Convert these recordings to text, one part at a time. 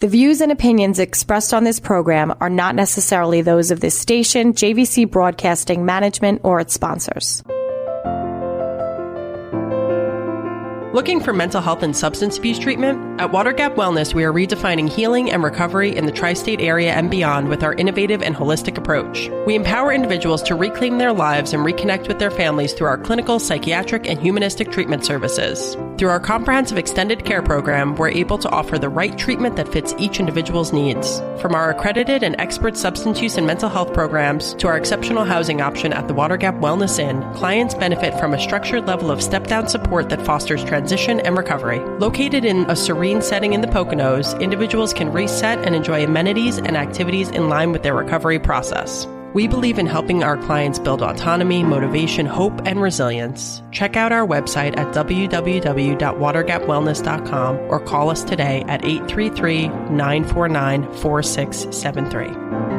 The views and opinions expressed on this program are not necessarily those of this station, JVC Broadcasting Management, or its sponsors. Looking for mental health and substance abuse treatment? At Water Gap Wellness, we are redefining healing and recovery in the tri-state area and beyond with our innovative and holistic approach. We empower individuals to reclaim their lives and reconnect with their families through our clinical, psychiatric, and humanistic treatment services. Through our comprehensive extended care program, we're able to offer the right treatment that fits each individual's needs. From our accredited and expert substance use and mental health programs to our exceptional housing option at the Water Gap Wellness Inn, clients benefit from a structured level of step-down support that fosters transition and recovery. Located in a serene setting in the Poconos, individuals can reset and enjoy amenities and activities in line with their recovery process. We believe in helping our clients build autonomy, motivation, hope, and resilience. Check out our website at www.watergapwellness.com or call us today at 833-949-4673.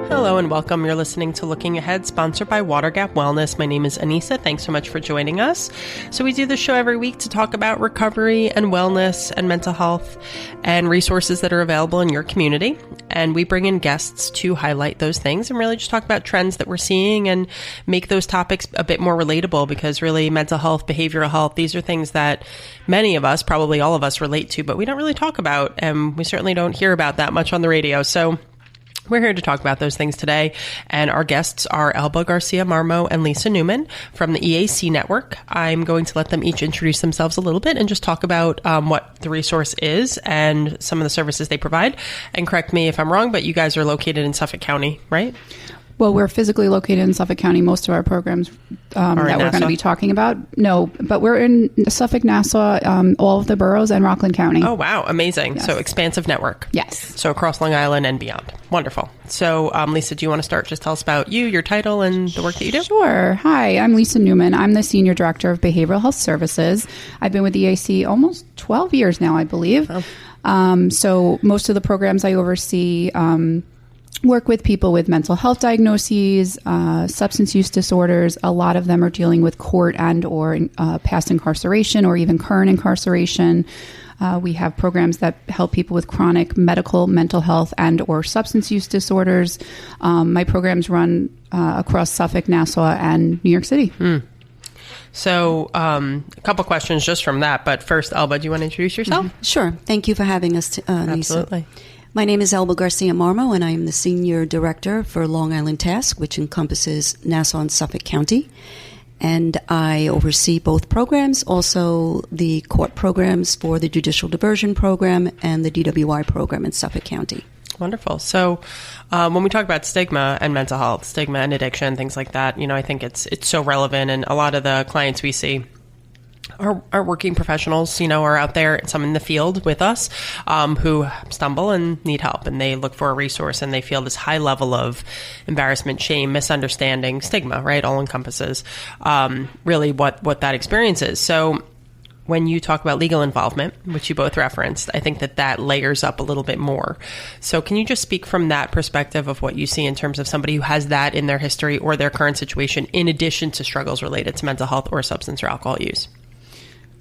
Hello and welcome. You're listening to Looking Ahead, sponsored by Water Gap Wellness. My name is Aynissa. Thanks so much for joining us. So we do this show every week to talk about recovery and wellness and mental health and resources that are available in your community. And we bring in guests to highlight those things and really just talk about trends that we're seeing and make those topics a bit more relatable, because really mental health, behavioral health, these are things that many of us, probably all of us, relate to, but we don't really talk about, and we certainly don't hear about that much on the radio. So we're here to talk about those things today, and our guests are Elba Garcia Marmo and Lisa Newman from the EAC Network. I'm going to let them each introduce themselves a little bit and just talk about what the resource is and some of the services they provide. And correct me if I'm wrong, but you guys are located in Suffolk County, right? Well, we're physically located in Suffolk County. Most of our programs that we're going to be talking about. No, but we're in Suffolk, Nassau, all of the boroughs, and Rockland County. Oh, wow. Amazing. Yes. So expansive network. Yes. So across Long Island and beyond. Wonderful. So Lisa, do you want to start? Just tell us about you, your title, and the work that you do. Sure. Hi, I'm Lisa Newman. I'm the Senior Director of Behavioral Health Services. I've been with EAC almost 12 years now, I believe. Oh. So most of the programs I oversee work with people with mental health diagnoses, substance use disorders. A lot of them are dealing with court and or past incarceration or even current incarceration. We have programs that help people with chronic medical, mental health, and or substance use disorders. My programs run across Suffolk, Nassau, and New York City. So a couple questions just from that. But first, Elba, do you want to introduce yourself? Mm-hmm. Sure. Thank you for having us, Lisa. Absolutely. My name is Elba Garcia Marmo, and I am the Senior Director for Long Island Tasc, which encompasses Nassau and Suffolk County. And I oversee both programs, also the court programs for the Judicial Diversion Program and the DWI program in Suffolk County. Wonderful. So when we talk about stigma and mental health, stigma and addiction, things like that, I think it's so relevant. And a lot of the clients we see are working professionals, are out there, some in the field with us, who stumble and need help, and they look for a resource, and they feel this high level of embarrassment, shame, misunderstanding, stigma, right? All encompasses really what that experience is. So when you talk about legal involvement, which you both referenced, I think that layers up a little bit more. So can you just speak from that perspective of what you see in terms of somebody who has that in their history or their current situation, in addition to struggles related to mental health or substance or alcohol use?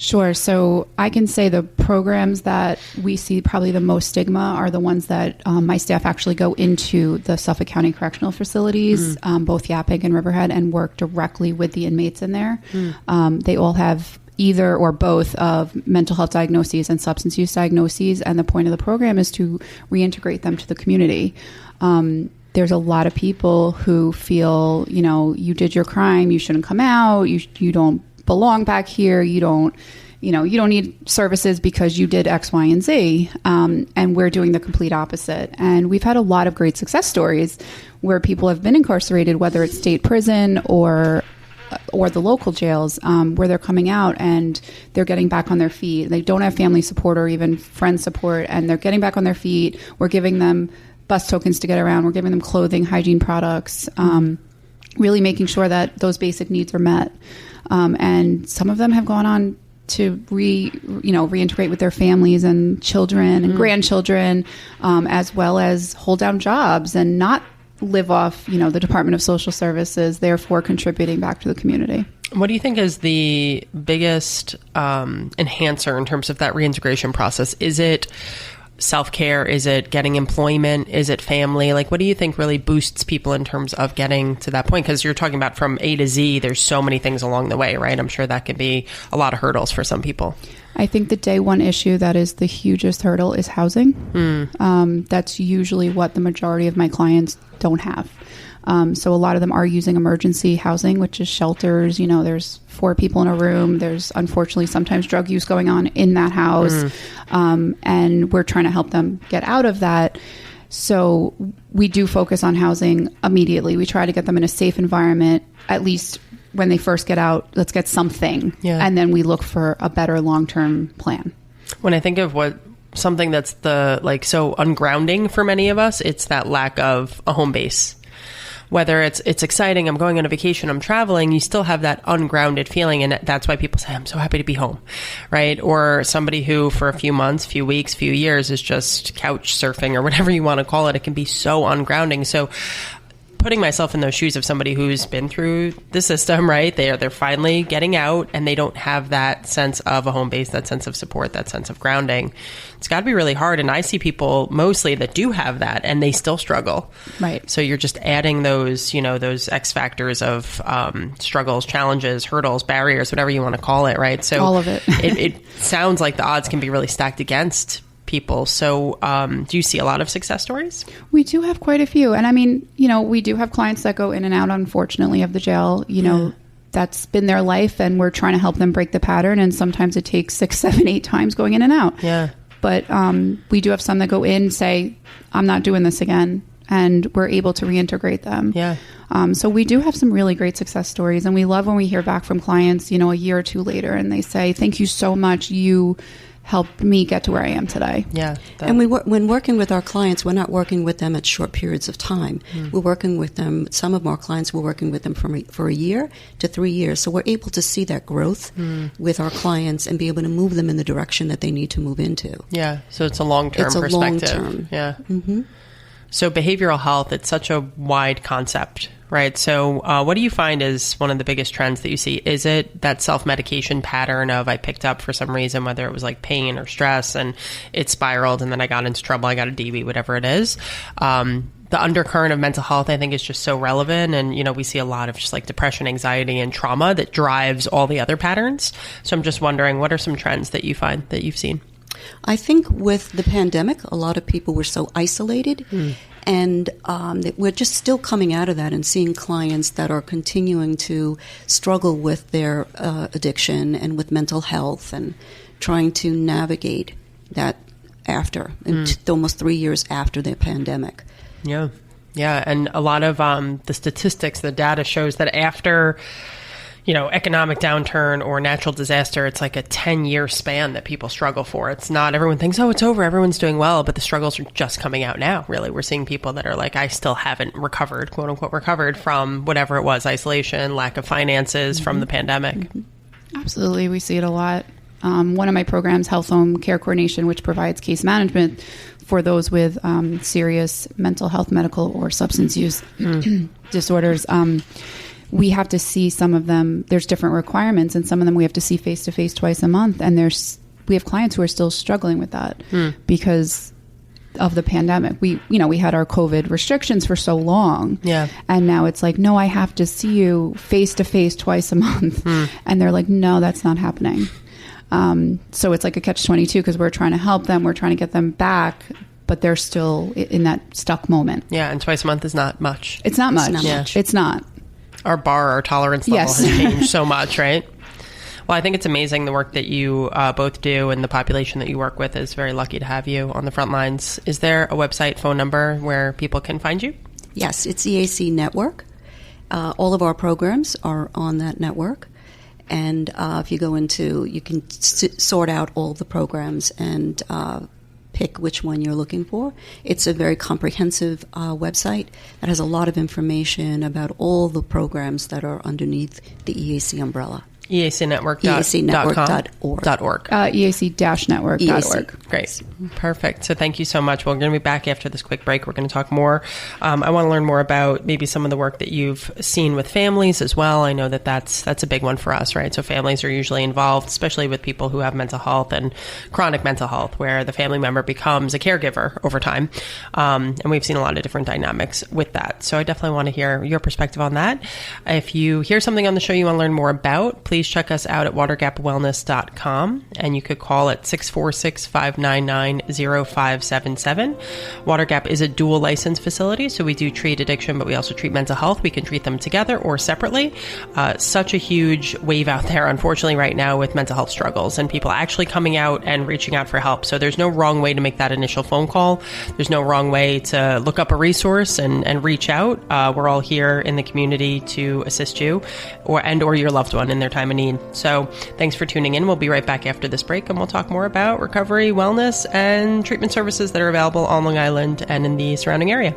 Sure. So I can say the programs that we see probably the most stigma are the ones that my staff actually go into the Suffolk County Correctional Facilities, both Yaphank and Riverhead, and work directly with the inmates in there. They all have either or both of mental health diagnoses and substance use diagnoses, and the point of the program is to reintegrate them to the community. There's a lot of people who feel, you did your crime, you shouldn't come out, you don't belong back here, you don't need services because you did X, Y, and Z. And we're doing the complete opposite. And we've had a lot of great success stories where people have been incarcerated, whether it's state prison or the local jails, where they're coming out and they're getting back on their feet. They don't have family support or even friend support, and they're getting back on their feet. We're giving them bus tokens to get around. We're giving them clothing, hygiene products, really making sure that those basic needs are met. And some of them have gone on to reintegrate with their families and children and grandchildren, as well as hold down jobs and not live off, the Department of Social Services, therefore contributing back to the community. What do you think is the biggest enhancer in terms of that reintegration process? Is it self-care? Is it getting employment? Is it family? Like, what do you think really boosts people in terms of getting to that point? Because you're talking about from A to Z, there's so many things along the way, right? I'm sure that can be a lot of hurdles for some people. I think the day one issue that is the hugest hurdle is housing. That's usually what the majority of my clients don't have. So a lot of them are using emergency housing, which is shelters. There's 4 people in a room. There's unfortunately sometimes drug use going on in that house. And we're trying to help them get out of that. So we do focus on housing immediately. We try to get them in a safe environment, at least when they first get out. Let's get something. Yeah. And then we look for a better long-term plan. When I think of something that's so ungrounding for many of us, it's that lack of a home base. Whether it's exciting, I'm going on a vacation, I'm traveling, you still have that ungrounded feeling. And that's why people say, I'm so happy to be home, right? Or somebody who for a few months, few weeks, few years is just couch surfing or whatever you want to call it. It can be so ungrounding. So putting myself in those shoes of somebody who's been through the system, right? They're finally getting out and they don't have that sense of a home base, that sense of support, that sense of grounding. It's got to be really hard. And I see people mostly that do have that and they still struggle. Right. So you're just adding those, those X factors of struggles, challenges, hurdles, barriers, whatever you want to call it, right? So all of it. It sounds like the odds can be really stacked against people. So do you see a lot of success stories? We do have quite a few. And I mean, we do have clients that go in and out, unfortunately, of the jail. That's been their life and we're trying to help them break the pattern. And sometimes it takes 6, 7, 8 times going in and out. Yeah. But we do have some that go in, say, I'm not doing this again. And we're able to reintegrate them. Yeah. So we do have some really great success stories. And we love when we hear back from clients, a year or 2 later, and they say, thank you so much. You helped me get to where I am today. Yeah. And when working with our clients, we're not working with them at short periods of time. We're working with them, some of our clients, we're working with them for a year to 3 years. So we're able to see that growth with our clients and be able to move them in the direction that they need to move into. Yeah. So it's a long-term perspective. It's a long-term. Yeah. Mm-hmm. So behavioral health, it's such a wide concept, right? So what do you find is one of the biggest trends that you see? Is it that self-medication pattern of I picked up for some reason, whether it was like pain or stress, and it spiraled and then I got into trouble, I got a DV, whatever it is. The undercurrent of mental health, I think, is just so relevant. And, we see a lot of just like depression, anxiety, and trauma that drives all the other patterns. So I'm just wondering, what are some trends that you find that you've seen? I think with the pandemic, a lot of people were so isolated, and we're just still coming out of that and seeing clients that are continuing to struggle with their addiction and with mental health and trying to navigate that after, almost 3 years after the pandemic. Yeah. Yeah. And a lot of the statistics, the data shows that after economic downturn or natural disaster, it's like a 10-year span that people struggle for. It's not, everyone thinks, oh, it's over, everyone's doing well, but the struggles are just coming out now, really. We're seeing people that are like, I still haven't recovered, quote unquote, recovered from whatever it was, isolation, lack of finances from the pandemic. Absolutely. We see it a lot. One of my programs, Health Home Care Coordination, which provides case management for those with serious mental health, medical, or substance use disorders. We have to see some of them, there's different requirements, and some of them we have to see face-to-face twice a month. And we have clients who are still struggling with that because of the pandemic. We had our COVID restrictions for so long. Yeah. And now it's like, no, I have to see you face-to-face twice a month. And they're like, no, that's not happening. So it's like a catch-22 because we're trying to help them. We're trying to get them back, but they're still in that stuck moment. Yeah. And twice a month is not much. It's not much. It's not. Our tolerance level has changed so much, right? Well, I think it's amazing the work that you both do, and the population that you work with is very lucky to have you on the front lines. Is there a website, phone number where people can find you? Yes, it's EAC Network. All of our programs are on that network. And if you go into, you can sort out all the programs and pick which one you're looking for. It's a very comprehensive website that has a lot of information about all the programs that are underneath the EAC umbrella. EACnetwork.org. EAC-network.org. Great. Perfect. So thank you so much. We're going to be back after this quick break. We're going to talk more. I want to learn more about maybe some of the work that you've seen with families as well. I know that that's a big one for us, right? So families are usually involved, especially with people who have mental health and chronic mental health, where the family member becomes a caregiver over time. And we've seen a lot of different dynamics with that. So I definitely want to hear your perspective on that. If you hear something on the show you want to learn more about, please check us out at watergapwellness.com, and you could call at 646-599-0577. Watergap is a dual license facility, so we do treat addiction, but we also treat mental health. We can treat them together or separately. Such a huge wave out there, unfortunately, right now with mental health struggles and people actually coming out and reaching out for help. So there's no wrong way to make that initial phone call. There's no wrong way to look up a resource and reach out. We're all here in the community to assist you or your loved one in their time of need. So thanks for tuning in. We'll be right back after this break, and we'll talk more about recovery, wellness, and treatment services that are available on Long Island and in the surrounding area.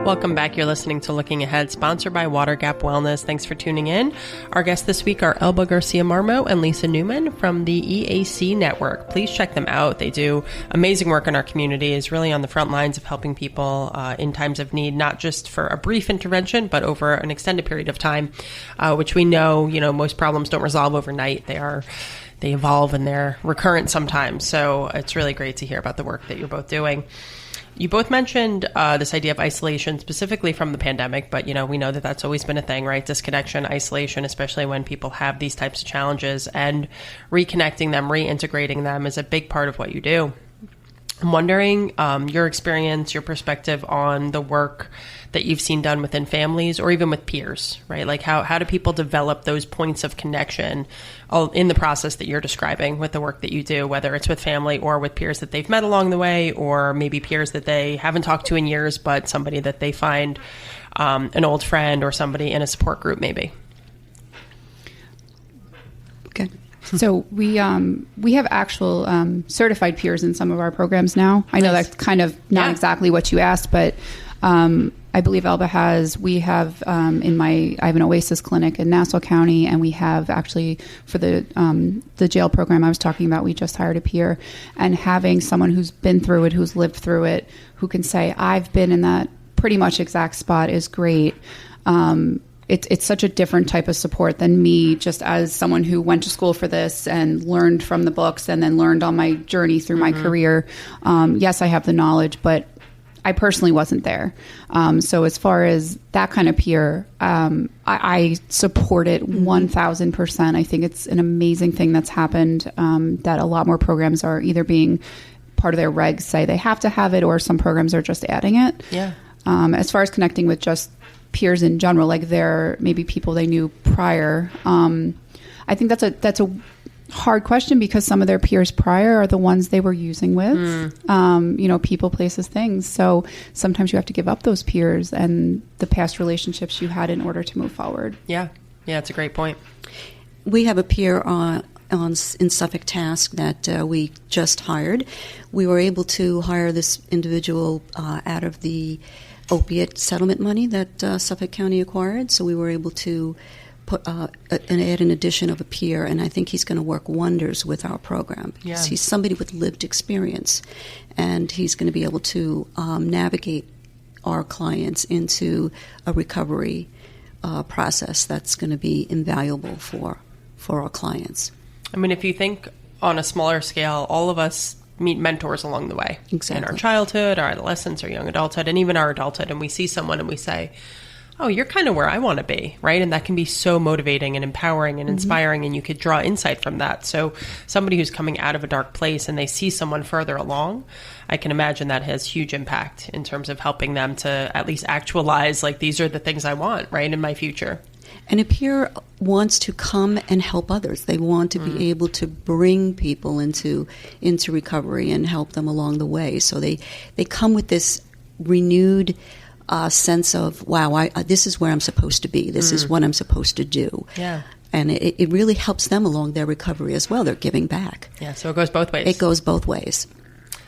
Welcome back. You're listening to Looking Ahead, sponsored by Watergap Wellness. Thanks for tuning in. Our guests this week are Elba Garcia Marmo and Lisa Newman from the EAC Network. Please check them out. They do amazing work in our community, is really on the front lines of helping people in times of need, not just for a brief intervention, but over an extended period of time, which we know, most problems don't resolve overnight. They evolve and they're recurrent sometimes. So it's really great to hear about the work that you're both doing. You both mentioned this idea of isolation specifically from the pandemic, but, we know that that's always been a thing, right? Disconnection, isolation, especially when people have these types of challenges, and reconnecting them, reintegrating them is a big part of what you do. I'm wondering your experience, your perspective on the work that you've seen done within families or even with peers, right? Like how do people develop those points of connection in the process that you're describing with the work that you do, whether it's with family or with peers that they've met along the way, or maybe peers that they haven't talked to in years, but somebody that they find an old friend or somebody in a support group maybe. Okay. So we have actual certified peers in some of our programs now. I know that's kind of not exactly what you asked, but I believe Elba we have I have an Oasis clinic in Nassau County, and we have actually for the jail program I was talking about, we just hired a peer, and having someone who's been through it, who's lived through it, who can say, I've been in that pretty much exact spot is great. It's such a different type of support than me just as someone who went to school for this and learned from the books and then learned on my journey through my career. Yes, I have the knowledge, but I personally wasn't there. So as far as that kind of peer, I support it 1,000%. I think it's an amazing thing that's happened, that a lot more programs are either being part of their regs say they have to have it, or some programs are just adding it. Yeah. As far as connecting with just peers in general, like they're maybe people they knew prior. I think that's a hard question, because some of their peers prior are the ones they were using with, people, places, things. So sometimes you have to give up those peers and the past relationships you had in order to move forward. Yeah. Yeah. It's a great point. We have a peer in Suffolk Tasc that we just hired. We were able to hire this individual out of the opiate settlement money that Suffolk County acquired. So we were able to add an addition of a peer, and I think he's going to work wonders with our program. Yeah. He's somebody with lived experience, and he's going to be able to navigate our clients into a recovery process that's going to be invaluable for our clients. I mean, if you think on a smaller scale, all of us meet mentors along the way. Exactly. In our childhood, our adolescence, our young adulthood, and even our adulthood, and we see someone and we say, oh, you're kind of where I want to be, right? And that can be so motivating and empowering and inspiring, and you could draw insight from that. So somebody who's coming out of a dark place and they see someone further along, I can imagine that has huge impact in terms of helping them to at least actualize, like, these are the things I want, right, in my future. And a peer wants to come and help others. They want to be able to bring people into recovery and help them along the way. So they come with this renewed sense of, wow, this is where I'm supposed to be. This is what I'm supposed to do. Yeah. And it really helps them along their recovery as well. They're giving back. Yeah, so it goes both ways. It goes both ways.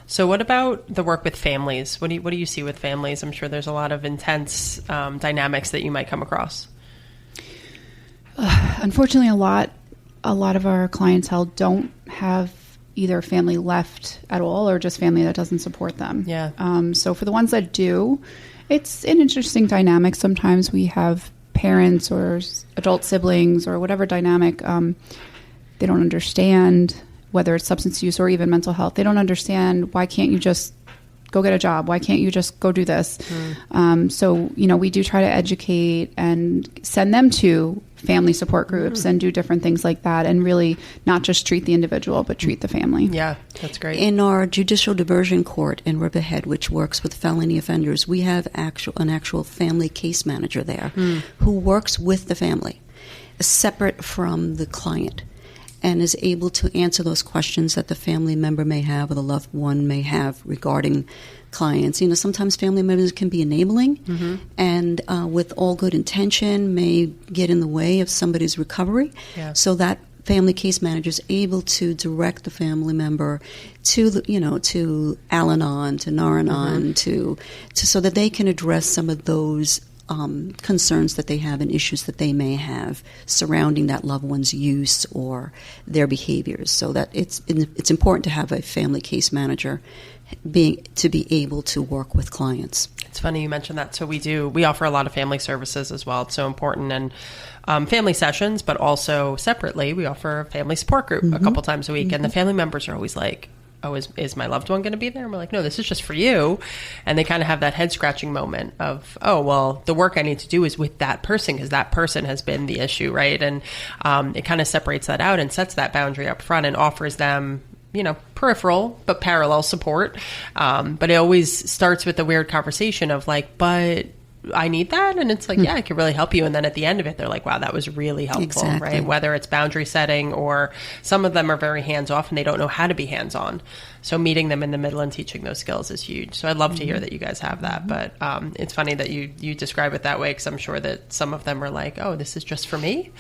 So what about the work with families? What do you see with families? I'm sure there's a lot of intense dynamics that you might come across. Unfortunately, a lot of our clientele don't have either family left at all or just family that doesn't support them. Yeah. So for the ones that do, it's an interesting dynamic. Sometimes we have parents or adult siblings or whatever dynamic. They don't understand, whether it's substance use or even mental health. They don't understand, why can't you just go get a job? Why can't you just go do this? So, we do try to educate and send them to family support groups and do different things like that, and really not just treat the individual, but treat the family. Yeah, that's great. In our judicial diversion court in Riverhead, which works with felony offenders, we have an actual family case manager there who works with the family, separate from the client, and is able to answer those questions that the family member may have or the loved one may have regarding clients. Sometimes family members can be enabling and with all good intention may get in the way of somebody's recovery. Yeah. So that family case manager is able to direct the family member to to Al-Anon, to Nar-Anon, to so that they can address some of those concerns that they have and issues that they may have surrounding that loved one's use or their behaviors. So that it's important to have a family case manager to be able to work with clients. It's funny you mentioned that. So we offer a lot of family services as well. It's so important. And family sessions, but also separately, we offer a family support group a couple times a week. And the family members are always like, oh, is my loved one going to be there? And we're like, no, this is just for you. And they kind of have that head scratching moment of, oh, well, the work I need to do is with that person because that person has been the issue, right? And it kind of separates that out and sets that boundary up front and offers them, peripheral but parallel support. But it always starts with the weird conversation of like, but I need that. And it's like, yeah, I can really help you. And then at the end of it, they're like, wow, that was really helpful, Exactly. right? Whether it's boundary setting or some of them are very hands-off and they don't know how to be hands-on. So meeting them in the middle and teaching those skills is huge. So I'd love to hear that you guys have that. But it's funny that you describe it that way because I'm sure that some of them are like, oh, this is just for me.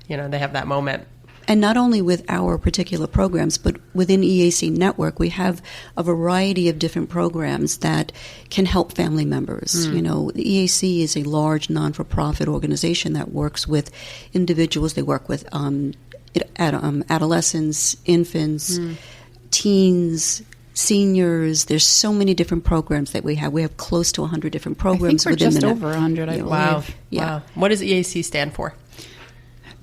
They have that moment. And not only with our particular programs, but within EAC Network, we have a variety of different programs that can help family members. The EAC is a large non-for-profit organization that works with individuals. They work with adolescents, infants, teens, seniors. There's so many different programs that we have. We have close to 100 different programs. I think we're just over 100, I believe. Wow. Yeah. Wow. What does EAC stand for?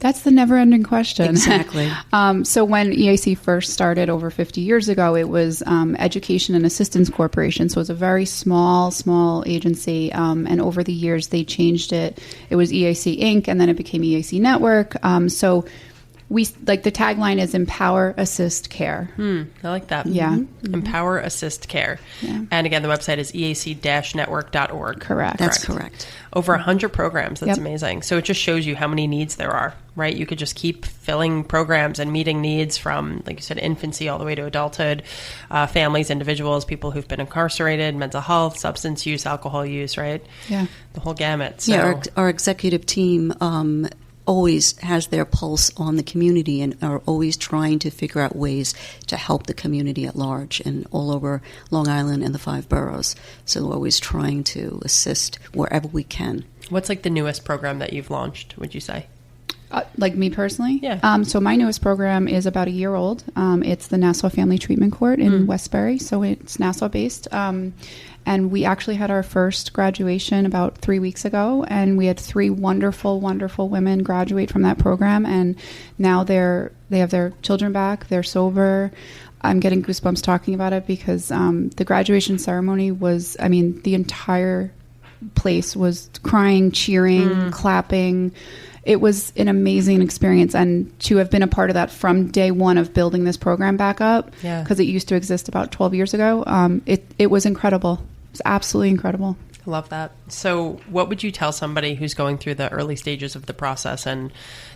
That's the never-ending question. Exactly. So when EAC first started over 50 years ago, it was Education and Assistance Corporation. So it was a very small agency. And over the years, they changed it. It was EAC Inc., and then it became EAC Network. So we the tagline is Empower, Assist, Care. I like that. Yeah. Empower, Assist, Care. Yeah. And again, the website is eac-network.org. Correct. That's correct. Over 100 programs. That's Yep. amazing. So it just shows you how many needs there are, right? You could just keep filling programs and meeting needs from, like you said, infancy all the way to adulthood, families, individuals, people who've been incarcerated, mental health, substance use, alcohol use, right? Yeah. The whole gamut. So, Yeah, our executive team always has their pulse on the community and are always trying to figure out ways to help the community at large and all over Long Island and the 5 boroughs. So we're always trying to assist wherever we can. what's like the newest program that you've launched, would you say? Like me personally? Yeah. So my newest program is about a year old. It's the Nassau Family Treatment Court in Westbury. So it's Nassau-based. And we actually had our first graduation about 3 weeks ago. And we had 3 wonderful, wonderful women graduate from that program. And now they have their children back. They're sober. I'm getting goosebumps talking about it because the graduation ceremony was, the entire place was crying, cheering, clapping. It was an amazing experience, and to have been a part of that from day one of building this program back up, because it used to exist about 12 years ago, it was incredible. It was absolutely incredible. I love that. So what would you tell somebody who's going through the early stages of the process and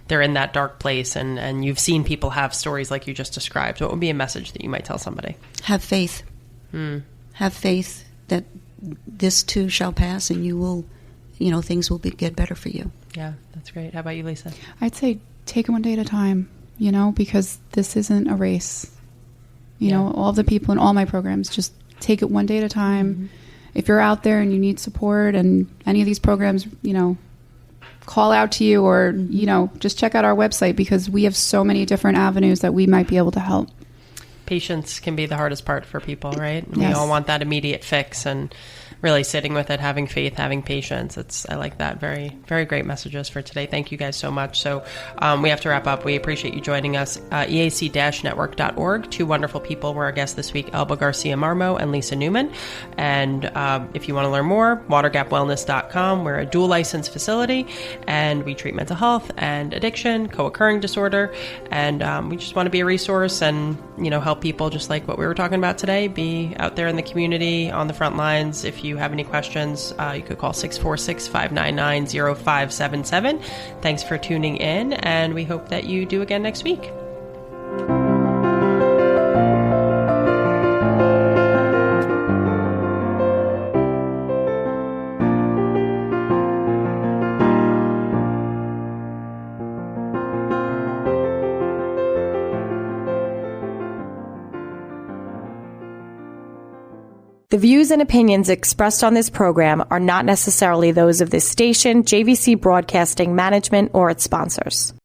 they're in that dark place and you've seen people have stories like you just described? What would be a message that you might tell somebody? Have faith. Have faith that this too shall pass and you will, things will get better for you. Yeah, that's great. How about you, Lisa? I'd say take it one day at a time, because this isn't a race. All of the people in all my programs, just take it one day at a time. Mm-hmm. If you're out there and you need support and any of these programs, call out to you or, just check out our website because we have so many different avenues that we might be able to help. Patience can be the hardest part for people, right? Yes. We all want that immediate fix and really sitting with it, having faith, having patience. I like that. Very, very great messages for today. Thank you guys so much. So we have to wrap up. We appreciate you joining us. EAC-network.org. Two wonderful people were our guests this week, Elba Garcia Marmo and Lisa Newman. And if you want to learn more, watergapwellness.com. We're a dual licensed facility and we treat mental health and addiction, co-occurring disorder. And we just want to be a resource and, help people just like what we were talking about today, be out there in the community on the front lines. If you have any questions, you could call 646-599-0577. Thanks for tuning in, and we hope that you do again next week. The views and opinions expressed on this program are not necessarily those of this station, JVC Broadcasting Management, or its sponsors.